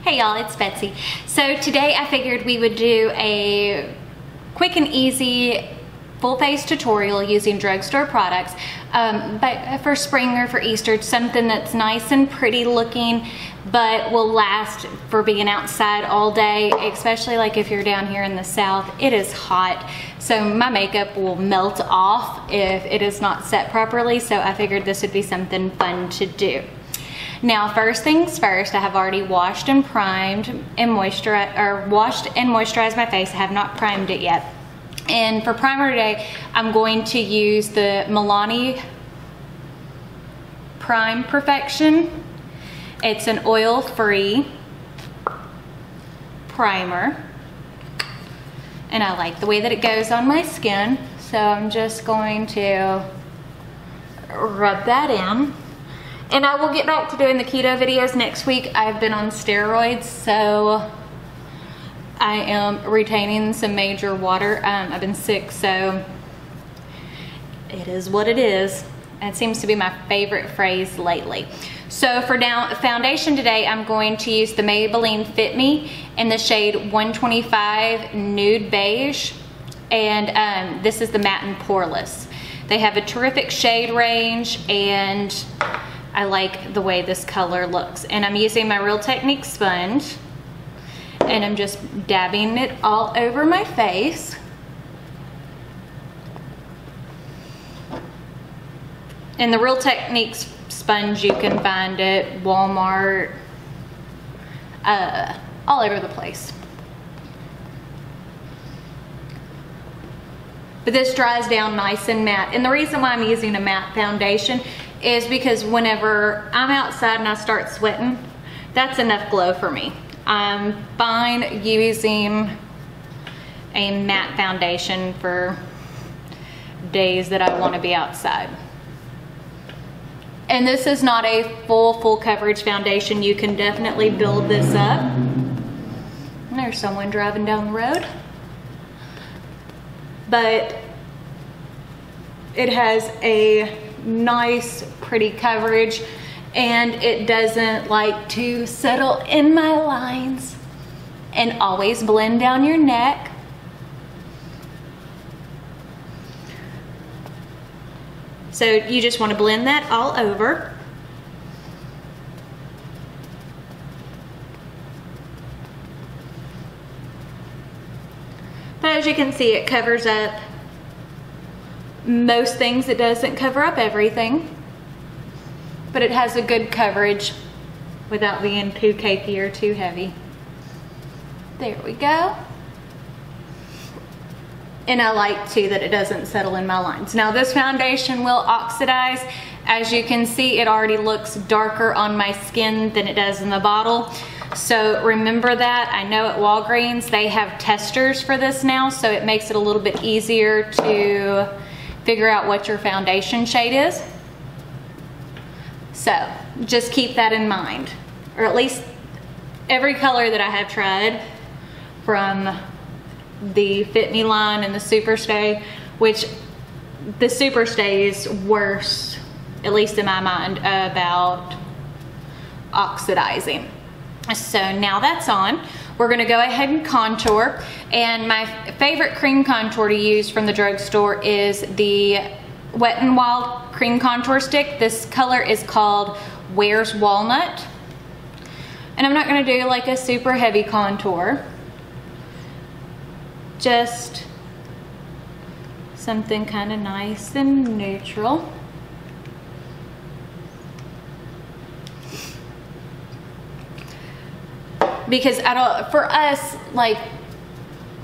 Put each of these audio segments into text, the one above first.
Hey y'all, it's Betsy. So today I figured we would do a quick and easy full face tutorial using drugstore products, but for spring or for Easter, something that's nice and pretty looking but will last for being outside all day, especially like if you're down here in the South. It is hot, so my makeup will melt off if it is not set properly, so I figured this would be something fun to do. Now, first things first, I have already washed and primed and moisturized my face. I have not primed it yet. And for primer today, I'm going to use the Milani Prime Perfection. It's an oil-free primer. And I like the way that it goes on my skin. So I'm just going to rub that in. And I will get back to doing the keto videos next week. I've been on steroids, so I am retaining some major water. I've been sick, so it is what it is. It seems to be my favorite phrase lately. So for foundation today, I'm going to use the Maybelline Fit Me in the shade 125 Nude Beige. And this is the matte and poreless. They have a terrific shade range, and I like the way this color looks. And I'm using my Real Technique sponge, and I'm just dabbing it all over my face. And the Real Technique sponge, you can find at Walmart, all over the place. But this dries down nice and matte. And the reason why I'm using a matte foundation is because whenever I'm outside and I start sweating, that's enough glow for me. I'm fine using a matte foundation for days that I want to be outside. And this is not a full coverage foundation. You can definitely build this up. And there's someone driving down the road. But it has a nice, pretty coverage, and it doesn't like to settle in my lines and always blend down your neck. So you just want to blend that all over. But as you can see, it covers up most things. It doesn't cover up everything, but it has a good coverage without being too cakey or too heavy. There we go. And I like too that it doesn't settle in my lines. Now this foundation will oxidize. As you can see, it already looks darker on my skin than it does in the bottle. So remember that. I know at Walgreens they have testers for this now, so it makes it a little bit easier to figure out what your foundation shade is. So just keep that in mind, or at least every color that I have tried from the Fit Me line and the Super Stay, which the Super Stay is worse, at least in my mind, about oxidizing. So now that's on. We're gonna go ahead and contour. And my favorite cream contour to use from the drugstore is the Wet n Wild cream contour stick. This color is called Where's Walnut. And I'm not gonna do like a super heavy contour. Just something kind of nice and neutral. Because for us, like,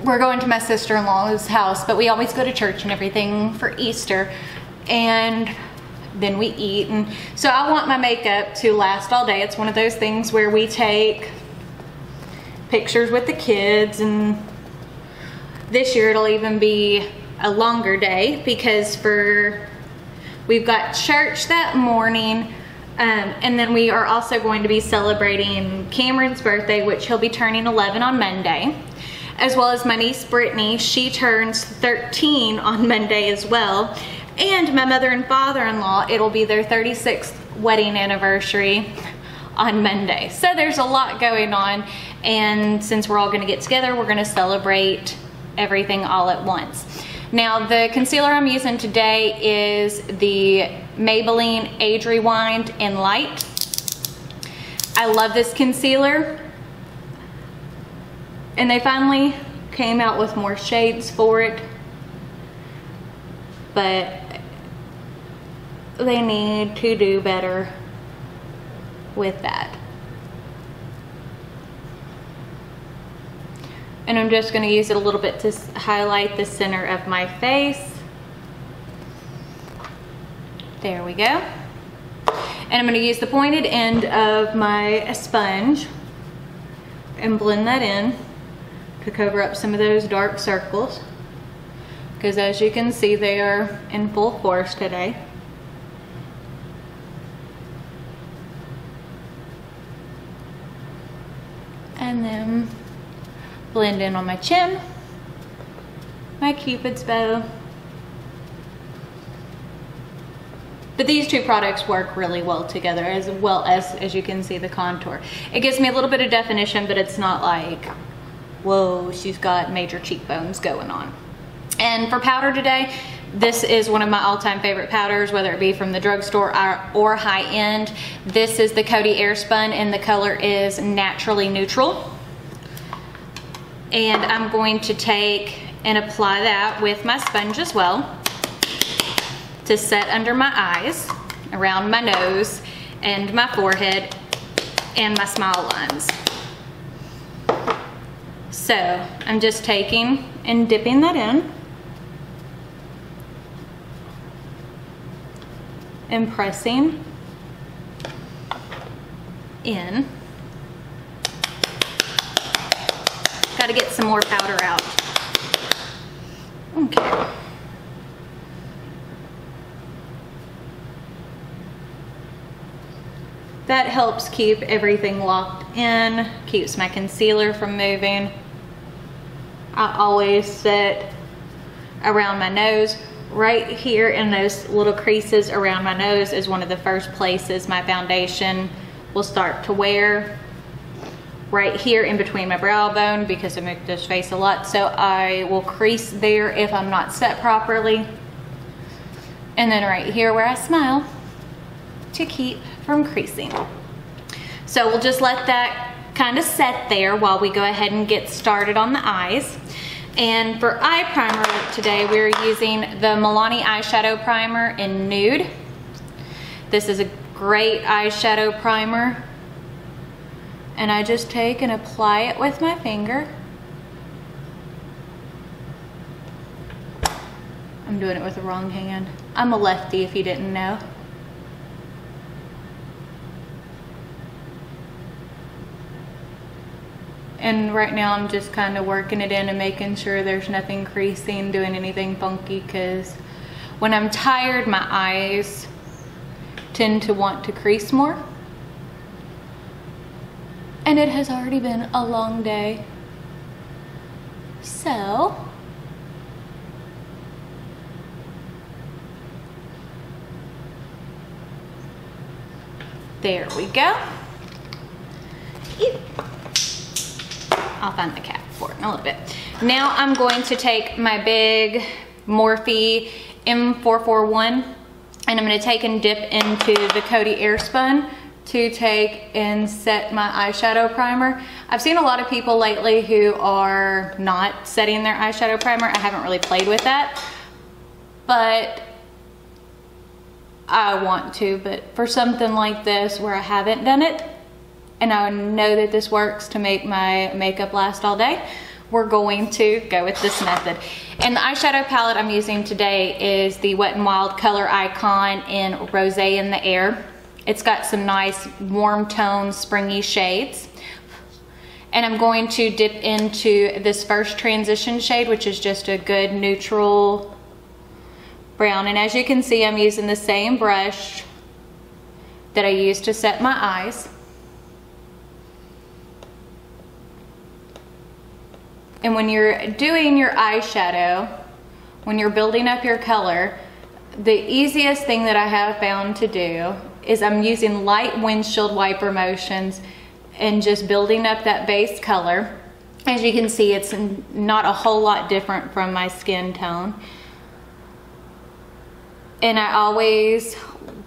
we're going to my sister-in-law's house, but we always go to church and everything for Easter, and then we eat. And so I want my makeup to last all day. It's one of those things where we take pictures with the kids, and this year it'll even be a longer day because we've got church that morning. And then we are also going to be celebrating Cameron's birthday, which he'll be turning 11 on Monday, as well as my niece Brittany. She turns 13 on Monday as well. And my mother and father-in-law, it'll be their 36th wedding anniversary on Monday. So there's a lot going on, and since we're all gonna get together, we're gonna celebrate everything all at once. Now, the concealer I'm using today is the Maybelline Age Rewind in Light. I love this concealer, and they finally came out with more shades for it, but they need to do better with that. And I'm just gonna use it a little bit to highlight the center of my face. There we go. And I'm gonna use the pointed end of my sponge and blend that in to cover up some of those dark circles, because as you can see, they are in full force today. And then blend in on my chin, my Cupid's bow. But these two products work really well together, as you can see, the contour. It gives me a little bit of definition, but it's not like, whoa, she's got major cheekbones going on. And for powder today, this is one of my all-time favorite powders, whether it be from the drugstore or high-end. This is the Coty Airspun, and the color is Naturally Neutral. And I'm going to take and apply that with my sponge as well to set under my eyes, around my nose, and my forehead, and my smile lines. So I'm just taking and dipping that in and pressing in. Got to get some more powder out. Okay. That helps keep everything locked in, keeps my concealer from moving. I always set around my nose. Right here in those little creases around my nose is one of the first places my foundation will start to wear. Right here in between my brow bone, because I make this face a lot, so I will crease there if I'm not set properly. And then right here where I smile to keep from creasing. So we'll just let that kind of set there while we go ahead and get started on the eyes. And for eye primer today, we're using the Milani eyeshadow primer in Nude. This is a great eyeshadow primer. And I just take and apply it with my finger. I'm doing it with the wrong hand. I'm a lefty if you didn't know. And right now I'm just kind of working it in and making sure there's nothing creasing, doing anything funky, because when I'm tired, my eyes tend to want to crease more. And it has already been a long day. So, there we go. Ew. I'll find the cap for it in a little bit. Now I'm going to take my big Morphe M441, and I'm going to take and dip into the Coty Airspun to take and set my eyeshadow primer. I've seen a lot of people lately who are not setting their eyeshadow primer. I haven't really played with that, but I want to. But for something like this where I haven't done it, and I know that this works to make my makeup last all day, we're going to go with this method. And the eyeshadow palette I'm using today is the Wet n Wild Color Icon in Rosé in the Air. It's got some nice warm tone springy shades. And I'm going to dip into this first transition shade, which is just a good neutral brown. And as you can see, I'm using the same brush that I used to set my eyes. And when you're doing your eyeshadow, when you're building up your color, the easiest thing that I have found to do is I'm using light windshield wiper motions and just building up that base color. As you can see, it's not a whole lot different from my skin tone. And I always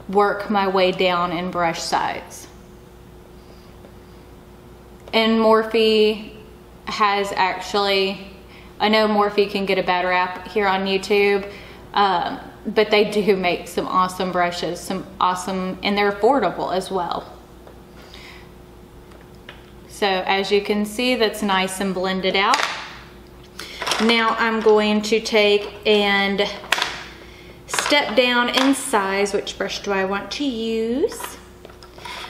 work my way down in brush size. And Morphe has actually, I know Morphe can get a bad rap here on YouTube, but they do make some awesome brushes, and they're affordable as well. So as you can see, that's nice and blended out. Now I'm going to take and step down in size. Which brush do I want to use?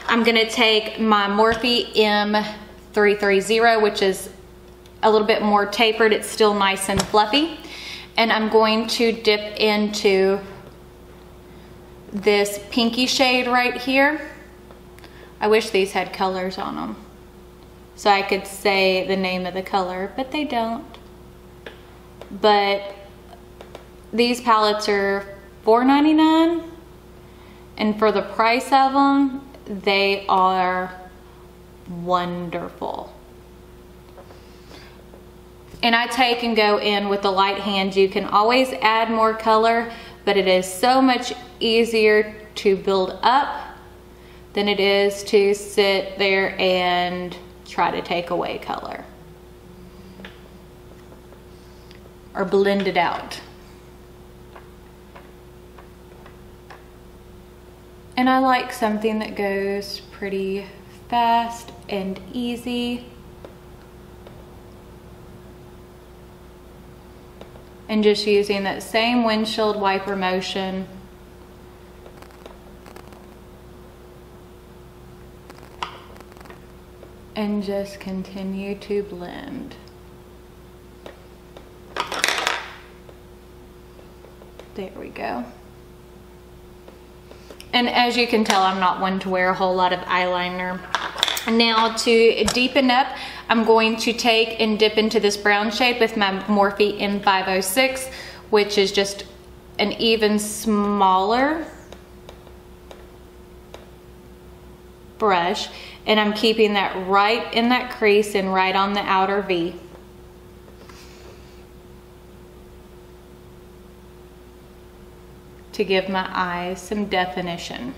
I'm gonna take my Morphe M330, which is a little bit more tapered. It's still nice and fluffy. And I'm going to dip into this pinky shade right here. I wish these had colors on them, so I could say the name of the color, but they don't. But these palettes are $4.99, and for the price of them, they are wonderful. And I take and go in with the light hand. You can always add more color, but it is so much easier to build up than it is to sit there and try to take away color or blend it out. And I like something that goes pretty fast and easy. And just using that same windshield wiper motion. And just continue to blend. There we go. And as you can tell, I'm not one to wear a whole lot of eyeliner. Now to deepen up, I'm going to take and dip into this brown shade with my Morphe M506, which is just an even smaller brush. And I'm keeping that right in that crease and right on the outer V. To give my eyes some definition.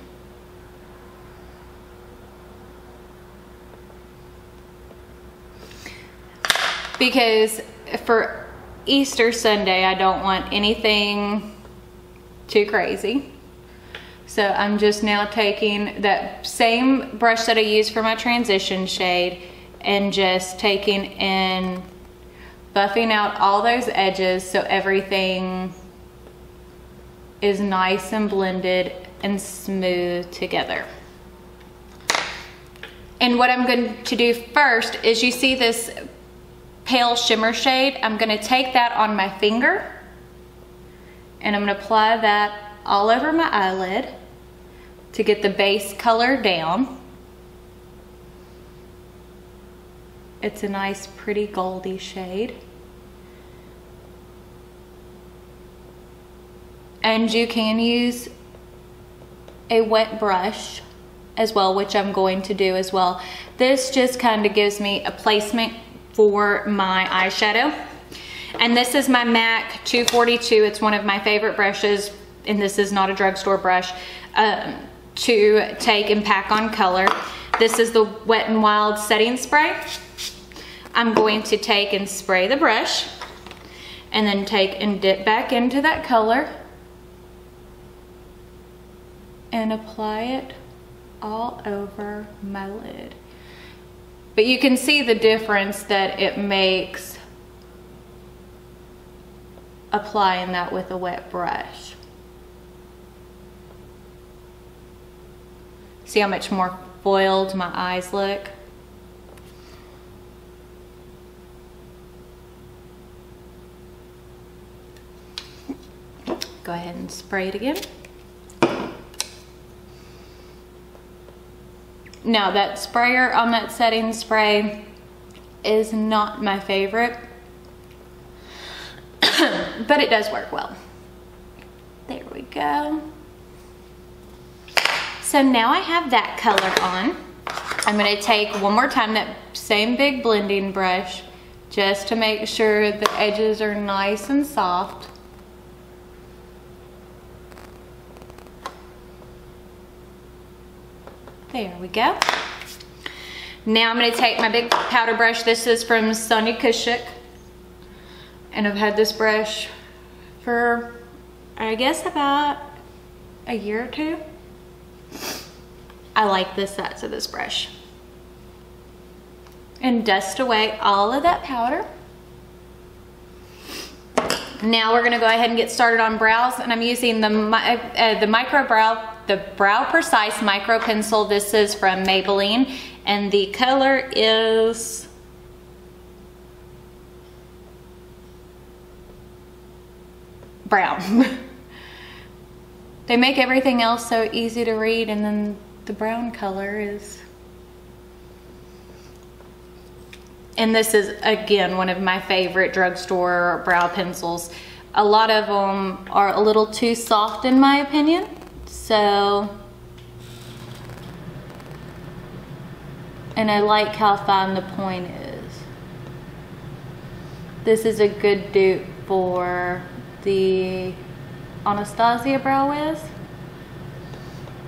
Because for Easter Sunday, I don't want anything too crazy. So I'm just now taking that same brush that I used for my transition shade and just taking and buffing out all those edges so everything is nice and blended and smooth together. And what I'm going to do first is, you see this pale shimmer shade, I'm going to take that on my finger and I'm going to apply that all over my eyelid to get the base color down. It's a nice pretty goldy shade. And you can use a wet brush as well, which I'm going to do as well. This just kind of gives me a placement for my eyeshadow. And this is my MAC 242. It's one of my favorite brushes, and this is not a drugstore brush, to take and pack on color. This is the Wet n Wild setting spray. I'm going to take and spray the brush and then take and dip back into that color and apply it all over my lid. But you can see the difference that it makes applying that with a wet brush. See how much more foiled my eyes look? Go ahead and spray it again. Now that sprayer on that setting spray is not my favorite, but it does work well. There we go. So now I have that color on. I'm gonna take one more time that same big blending brush just to make sure the edges are nice and soft. There we go. Now I'm gonna take my big powder brush. This is from Sonia Kashuk. And I've had this brush for, I guess, about a year or two. I like the size of this brush. And dust away all of that powder. Now we're gonna go ahead and get started on brows, and I'm using the Browprecise Micro Pencil. This is from Maybelline, and the color is brown. They make everything else so easy to read, and then the brown color is... And this is, again, one of my favorite drugstore brow pencils. A lot of them are a little too soft in my opinion. So, and I like how fine the point is. This is a good dupe for the Anastasia Brow Wiz,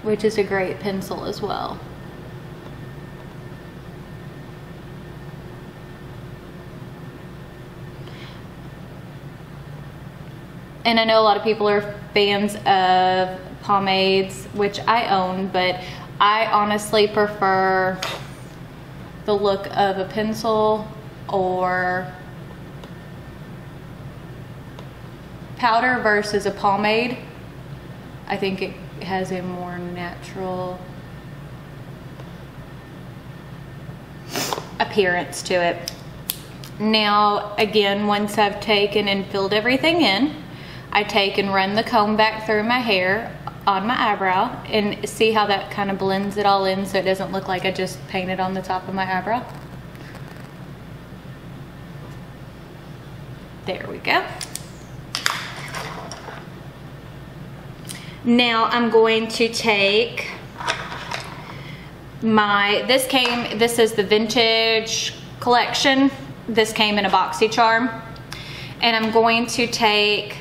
which is a great pencil as well. And I know a lot of people are fans of pomades, which I own, but I honestly prefer the look of a pencil or powder versus a pomade. I think it has a more natural appearance to it. Now, again, once I've taken and filled everything in, I take and run the comb back through my hair on my eyebrow and see how that kind of blends it all in so it doesn't look like I just painted on the top of my eyebrow. There we go. Now I'm going to take this is the Vintage collection. This came in a BoxyCharm. And I'm going to take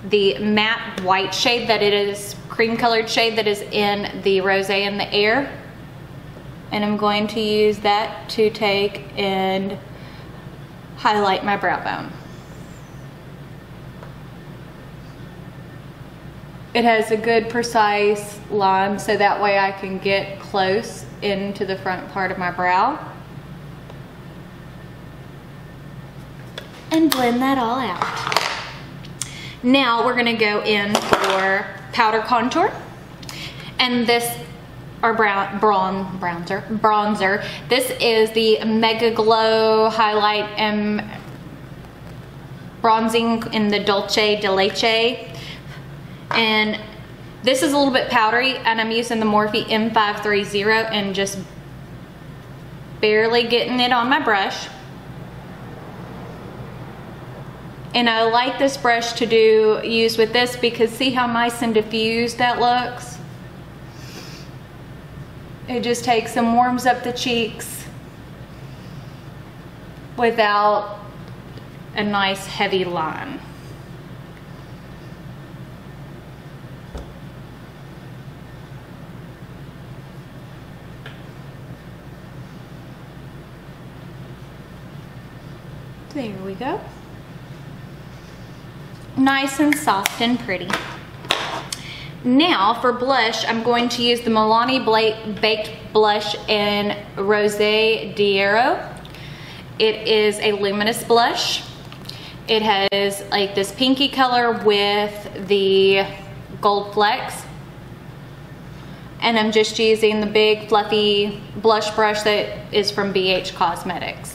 the matte white shade that it is, cream colored shade that is in the Rosé in the Air. And I'm going to use that to take and highlight my brow bone. It has a good precise line so that way I can get close into the front part of my brow. And blend that all out. Now we're gonna go in for powder contour. And this, or bronzer. This is the Megaglo Highlight and Bronzing in the Dulce de Leche. And this is a little bit powdery, and I'm using the Morphe M530 and just barely getting it on my brush. And I like this brush to use with this because see how nice and diffused that looks? It just takes and warms up the cheeks without a nice heavy line. There we go. Nice and soft and pretty. Now for blush, I'm going to use the Milani Baked Blush in Rosé Diero. It is a luminous blush. It has like this pinky color with the gold flecks. And I'm just using the big fluffy blush brush that is from BH Cosmetics.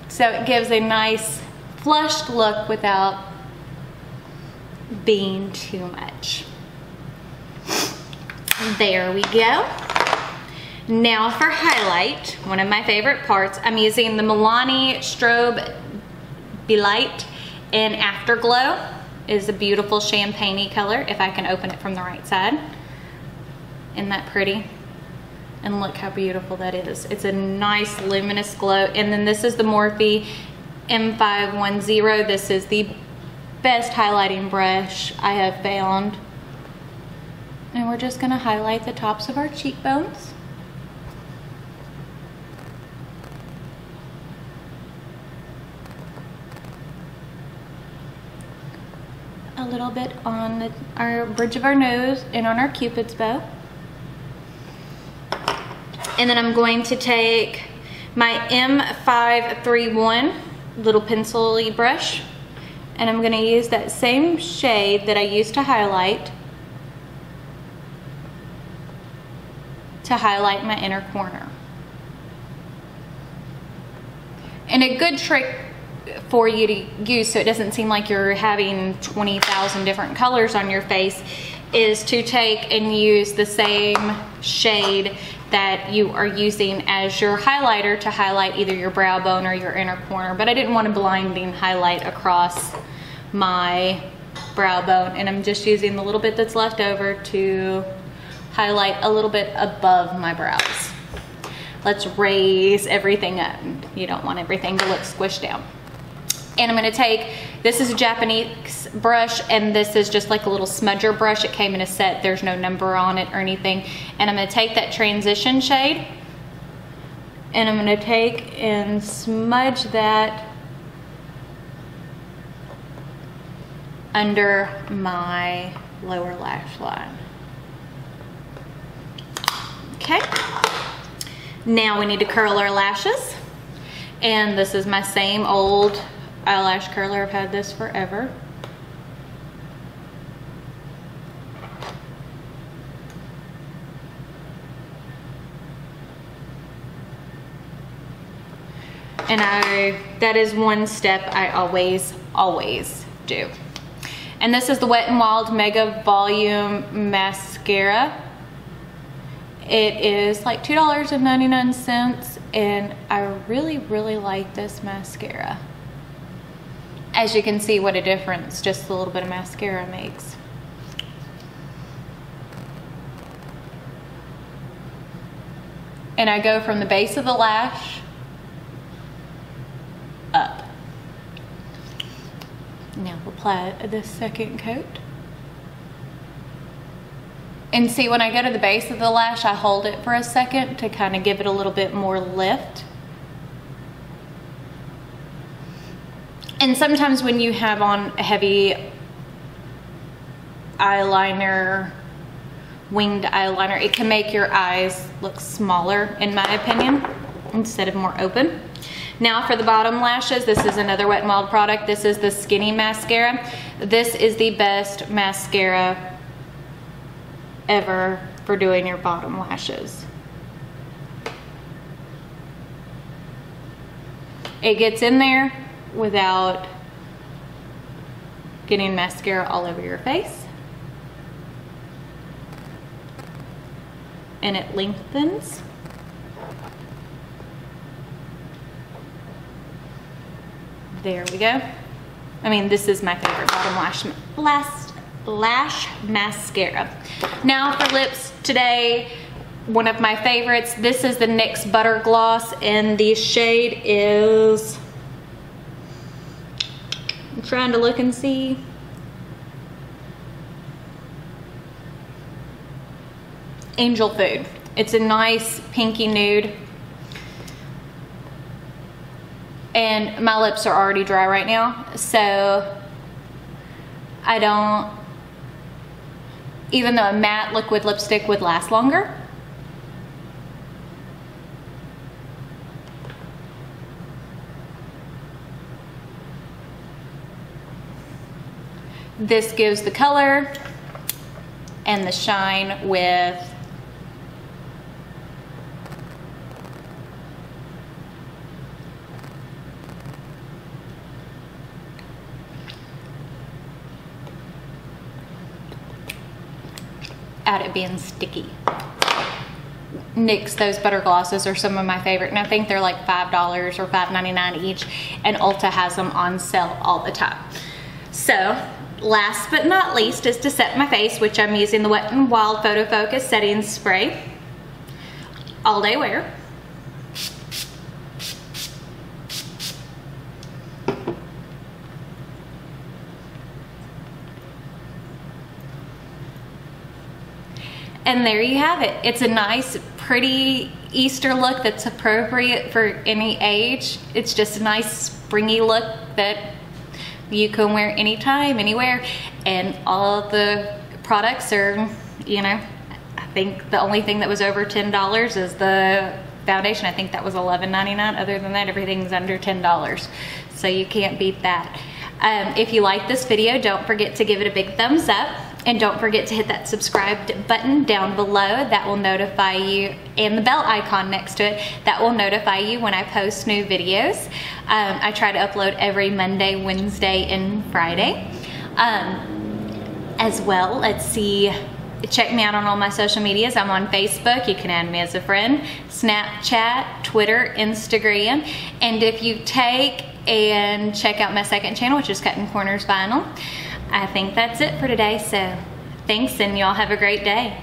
So it gives a nice flushed look without being too much. There we go. Now for highlight, one of my favorite parts, I'm using the Milani Strobelight in Afterglow. Is a beautiful champagne-y color, if I can open it from the right side. Isn't that pretty? And look how beautiful that is. It's a nice luminous glow. And then this is the Morphe M510. This is the best highlighting brush I have found. And we're just gonna highlight the tops of our cheekbones. A little bit on our bridge of our nose and on our Cupid's bow. And then I'm going to take my M531 little pencil-y brush, and I'm gonna use that same shade that I used to highlight my inner corner. And a good trick for you to use so it doesn't seem like you're having 20,000 different colors on your face is to take and use the same shade that you are using as your highlighter to highlight either your brow bone or your inner corner. But I didn't want a blinding highlight across my brow bone, and I'm just using the little bit that's left over to highlight a little bit above my brows. Let's raise everything up. You don't want everything to look squished down. And I'm gonna take, this is a Japanese brush, and this is just like a little smudger brush. It came in a set, there's no number on it or anything. And I'm gonna take that transition shade, and I'm gonna take and smudge that under my lower lash line. Okay, now we need to curl our lashes. And this is my same old eyelash curler. I've had this forever. And that is one step I always do. And this is the Wet n Wild Mega Volume Mascara. It is like $2.99, and I really like this mascara. As you can see, what a difference just a little bit of mascara makes. And I go from the base of the lash up. Now we'll apply the second coat. And see, when I go to the base of the lash, I hold it for a second to kind of give it a little bit more lift. And sometimes when you have on a heavy eyeliner, winged eyeliner, it can make your eyes look smaller, in my opinion, instead of more open. Now for the bottom lashes, this is another Wet n Wild product. This is the Skinny Mascara. This is the best mascara ever for doing your bottom lashes. It gets in there without getting mascara all over your face. And it lengthens. There we go. I mean, this is my favorite bottom lash mascara. Now for lips today, one of my favorites. This is the NYX Butter Gloss, and the shade is, I'm trying to look and see. Angel Food. It's a nice pinky nude. And my lips are already dry right now, so I don't, even though a matte liquid lipstick would last longer, this gives the color and the shine with out it being sticky. NYX, those butter glosses are some of my favorite, and I think they're like $5 or $5.99 each, and Ulta has them on sale all the time. So last but not least is to set my face, which I'm using the Wet n Wild Photofocus setting spray, all day wear. And there you have it. It's a nice, pretty Easter look that's appropriate for any age. It's just a nice springy look that you can wear anytime, anywhere. And all the products are, you know, I think the only thing that was over $10 is the foundation. I think that was $11.99. Other than that, everything's under $10. So you can't beat that. If you like this video, don't forget to give it a big thumbs up. And don't forget to hit that subscribe button down below. That will notify you, and the bell icon next to it, that will notify you when I post new videos. I try to upload every Monday, Wednesday, and Friday. As well, let's see, check me out on all my social medias. I'm on Facebook, you can add me as a friend, Snapchat, Twitter, Instagram. And if you take and check out my second channel, which is Cutting Corners Vinyl, I think that's it for today. So thanks, and y'all have a great day.